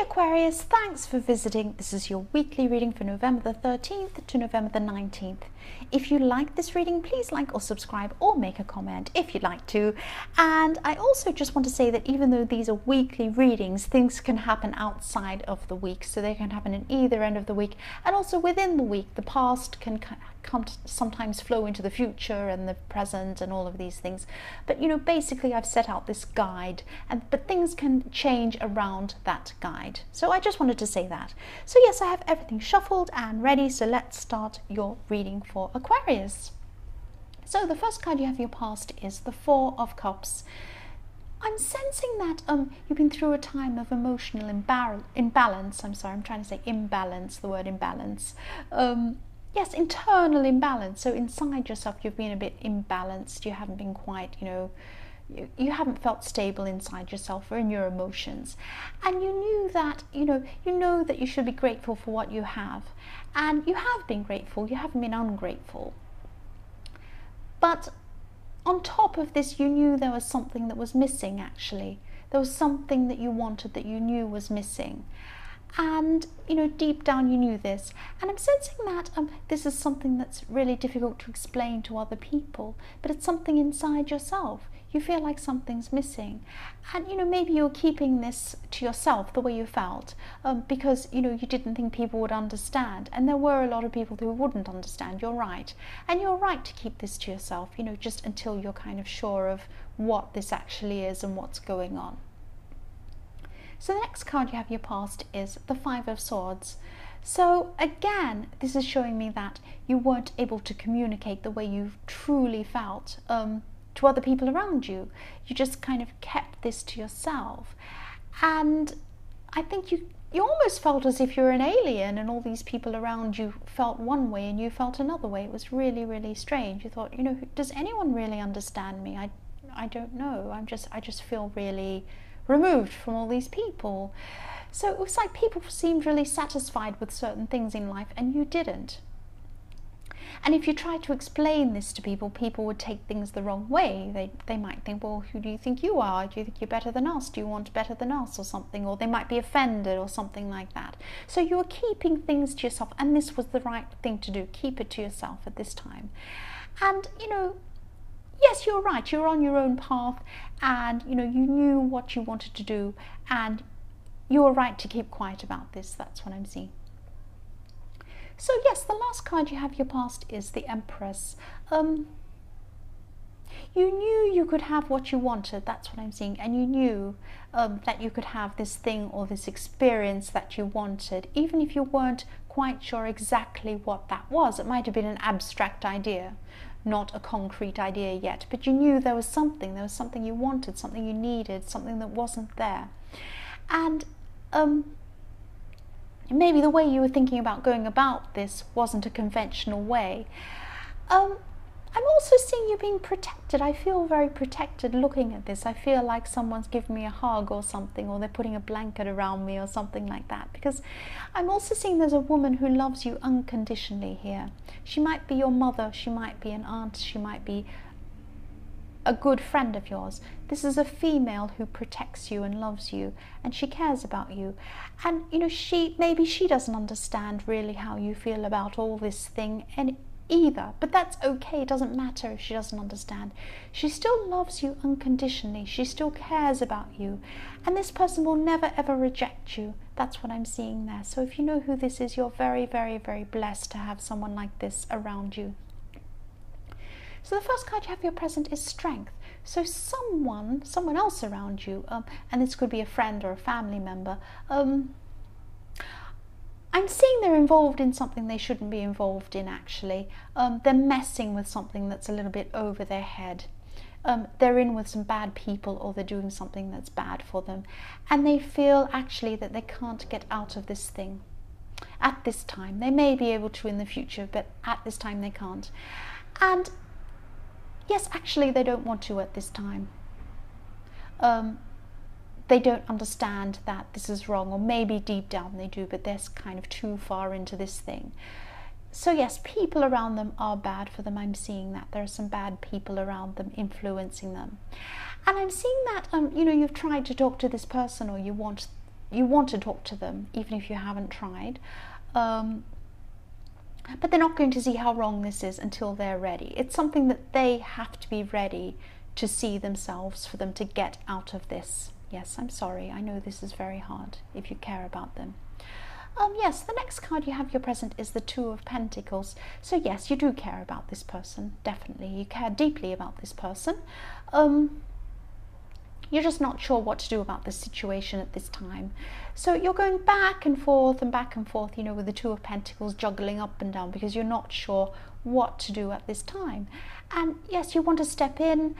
Aquarius, thanks for visiting. This is your weekly reading for November the 13th to November the 19th. If you like this reading, please like or subscribe or make a comment if you'd like to. And I also just want to say that even though these are weekly readings, things can happen outside of the week. So they can happen in either end of the week and also within the week. The past can sometimes flow into the future and the present and all of these things. But basically I've set out this guide, but things can change around that guide. So I just wanted to say that. So yes, I have everything shuffled and ready. So let's start your reading for Aquarius. So the first card you have in your past is the Four of Cups. I'm sensing that you've been through a time of emotional imbalance. I'm sorry, I'm trying to say imbalance, the word imbalance. Yes, internal imbalance. So inside yourself, you've been a bit imbalanced. You haven't been quite, you haven't felt stable inside yourself or in your emotions. And you knew that, you know that you should be grateful for what you have. And you have been grateful. You haven't been ungrateful. But on top of this, you knew there was something that was missing, actually. There was something that you wanted that you knew was missing. And deep down you knew this, and I'm sensing that this is something that's really difficult to explain to other people, but it's something inside yourself. You feel like something's missing, and maybe you're keeping this to yourself, the way you felt, because you didn't think people would understand, and there were a lot of people who wouldn't understand. You're right, and you're right to keep this to yourself, just until you're kind of sure of what this actually is and what's going on. So the next card you have in your past is the Five of Swords. So again, this is showing me that you weren't able to communicate the way you truly felt to other people around you. You just kind of kept this to yourself. And I think you almost felt as if you're an alien and all these people around you felt one way and you felt another way. It was really, really strange. You thought, does anyone really understand me? I don't know. I just feel really removed from all these people. So it was like people seemed really satisfied with certain things in life and you didn't. And if you tried to explain this to people, people would take things the wrong way. They might think, well, who do you think you are? Do you think you're better than us? Do you want better than us or something? Or they might be offended or something like that. So you were keeping things to yourself, and this was the right thing to do. Keep it to yourself at this time. And yes, you're right, you're on your own path, and you knew what you wanted to do, and you were right to keep quiet about this. That's what I'm seeing. So yes, the last card you have in your past is the Empress. You knew you could have what you wanted, that's what I'm seeing, and you knew that you could have this thing or this experience that you wanted, even if you weren't quite sure exactly what that was. It might have been an abstract idea, not a concrete idea yet, but you knew there was something you wanted, something you needed, something that wasn't there. And maybe the way you were thinking about going about this wasn't a conventional way. I'm also seeing you being protected. I feel very protected looking at this. I feel like someone's giving me a hug or something, or they're putting a blanket around me or something like that, because I'm also seeing there's a woman who loves you unconditionally here. She might be your mother, she might be an aunt, she might be a good friend of yours. This is a female who protects you and loves you, and she cares about you. And maybe she doesn't understand really how you feel about all this thing either, but that's okay. It doesn't matter if she doesn't understand. She still loves you unconditionally. She still cares about you, and this person will never ever reject you. That's what I'm seeing there. So if you know who this is, you're very, very, very blessed to have someone like this around you. So the first card you have for your present is Strength. So someone else around you, and this could be a friend or a family member, I'm seeing they're involved in something they shouldn't be involved in, actually. They're messing with something that's a little bit over their head. They're in with some bad people, or they're doing something that's bad for them. And they feel actually that they can't get out of this thing at this time. They may be able to in the future, but at this time they can't. And yes, actually they don't want to at this time. They don't understand that this is wrong, or maybe deep down they do, but they're kind of too far into this thing. So yes, people around them are bad for them. I'm seeing that there are some bad people around them influencing them. And I'm seeing that, you've tried to talk to this person, or you want you want to talk to them, even if you haven't tried. But they're not going to see how wrong this is until they're ready. It's something that they have to be ready to see themselves for them to get out of this. Yes, I'm sorry. I know this is very hard if you care about them. Yes, the next card you have your present is the Two of Pentacles. So yes, you do care about this person, definitely. You care deeply about this person. You're just not sure what to do about this situation at this time. So you're going back and forth, you know, with the Two of Pentacles, juggling up and down because you're not sure what to do at this time. And yes, you want to step in,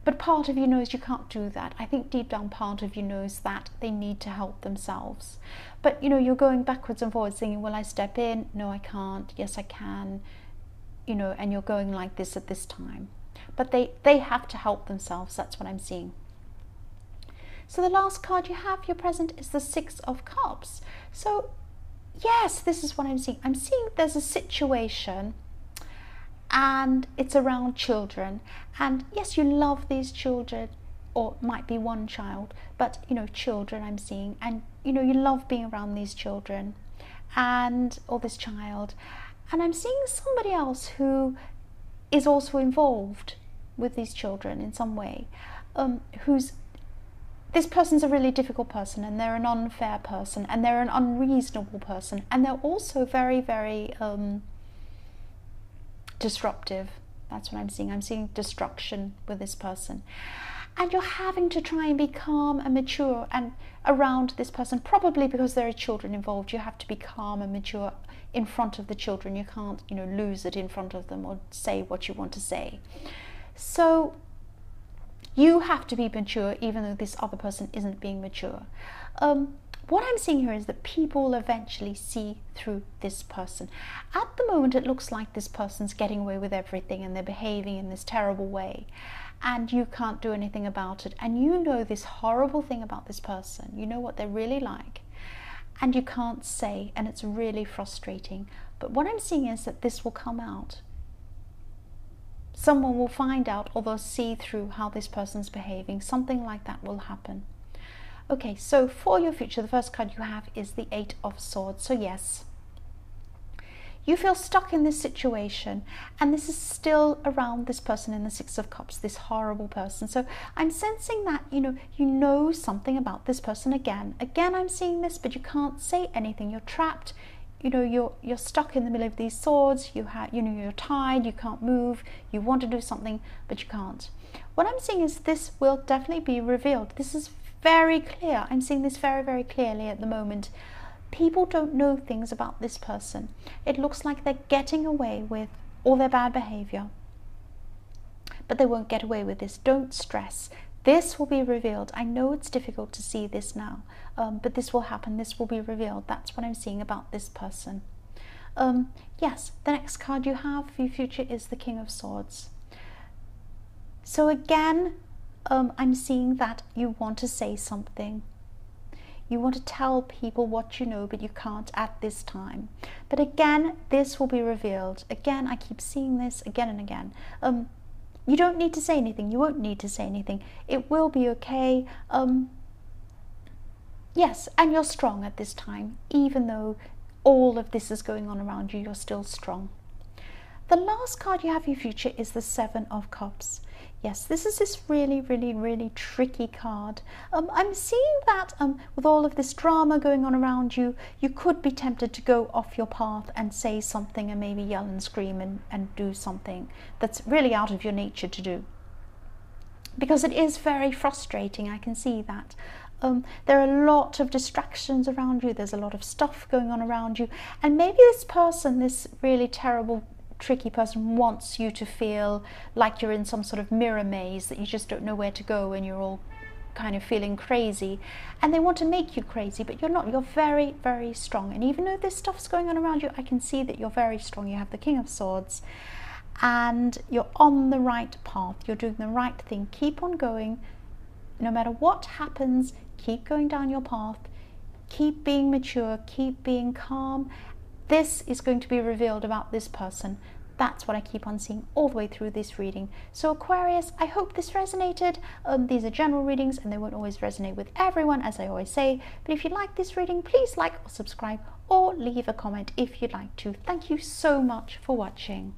but part of you knows you can't do that. I think deep down part of you knows that they need to help themselves. But, you know, you're going backwards and forwards thinking, will I step in? No, I can't. Yes, I can. You know, and you're going like this at this time. But they have to help themselves. That's what I'm seeing. So the last card you have your present is the Six of Cups. So, yes, this is what I'm seeing. I'm seeing there's a situation and it's around children. And yes, you love these children, or it might be one child, but, you know, children I'm seeing. And, you know, you love being around these children or this child. And I'm seeing somebody else who is also involved with these children in some way, this person's a really difficult person, and they're an unfair person, and they're an unreasonable person, and they're also very, very disruptive. That's what I'm seeing. I'm seeing destruction with this person. And you're having to try and be calm and mature and around this person, probably because there are children involved. You have to be calm and mature in front of the children. You can't, you know, lose it in front of them or say what you want to say. So you have to be mature even though this other person isn't being mature. What I'm seeing here is that people will eventually see through this person. At the moment, it looks like this person's getting away with everything and they're behaving in this terrible way, and you can't do anything about it. And you know this horrible thing about this person. You know what they're really like, and you can't say, and it's really frustrating. But what I'm seeing is that this will come out. Someone will find out, or they'll see through how this person's behaving. Something like that will happen. Okay, so for your future, the first card you have is the Eight of Swords. So yes, you feel stuck in this situation, and this is still around this person in the Six of Cups, this horrible person. So I'm sensing that, you know something about this person again. Again, I'm seeing this, but you can't say anything. You're trapped. You know, you're stuck in the middle of these swords. You're tied. You can't move. You want to do something, but you can't. What I'm seeing is this will definitely be revealed. This is very clear. I'm seeing this very, very clearly at the moment. People don't know things about this person. It looks like they're getting away with all their bad behavior, but they won't get away with this. Don't stress. This will be revealed. I know it's difficult to see this now, but this will happen. This will be revealed. That's what I'm seeing about this person. Yes, the next card you have for your future is the King of Swords. So again, I'm seeing that you want to say something. You want to tell people what you know, but you can't at this time. But again, this will be revealed. Again, I keep seeing this again and again. You don't need to say anything. You won't need to say anything. It will be okay. Yes, and you're strong at this time. Even though all of this is going on around you, you're still strong. The last card you have for your future is the Seven of Cups. Yes, this is this really, really, really tricky card. I'm seeing that with all of this drama going on around you, you could be tempted to go off your path and say something and maybe yell and scream and do something that's really out of your nature to do. Because it is very frustrating, I can see that. There are a lot of distractions around you, there's a lot of stuff going on around you, and maybe this person, this really terrible tricky person, wants you to feel like you're in some sort of mirror maze, that you just don't know where to go and you're all kind of feeling crazy, and they want to make you crazy, but you're not. You're very, very strong, and even though this stuff's going on around you, I can see that you're very strong. You have the King of Swords and you're on the right path. You're doing the right thing. Keep on going. No matter what happens, keep going down your path. Keep being mature. Keep being calm. This is going to be revealed about this person. That's what I keep on seeing all the way through this reading. So Aquarius, I hope this resonated. These are general readings and they won't always resonate with everyone, as I always say. But if you like this reading, please like or subscribe or leave a comment if you'd like to. Thank you so much for watching.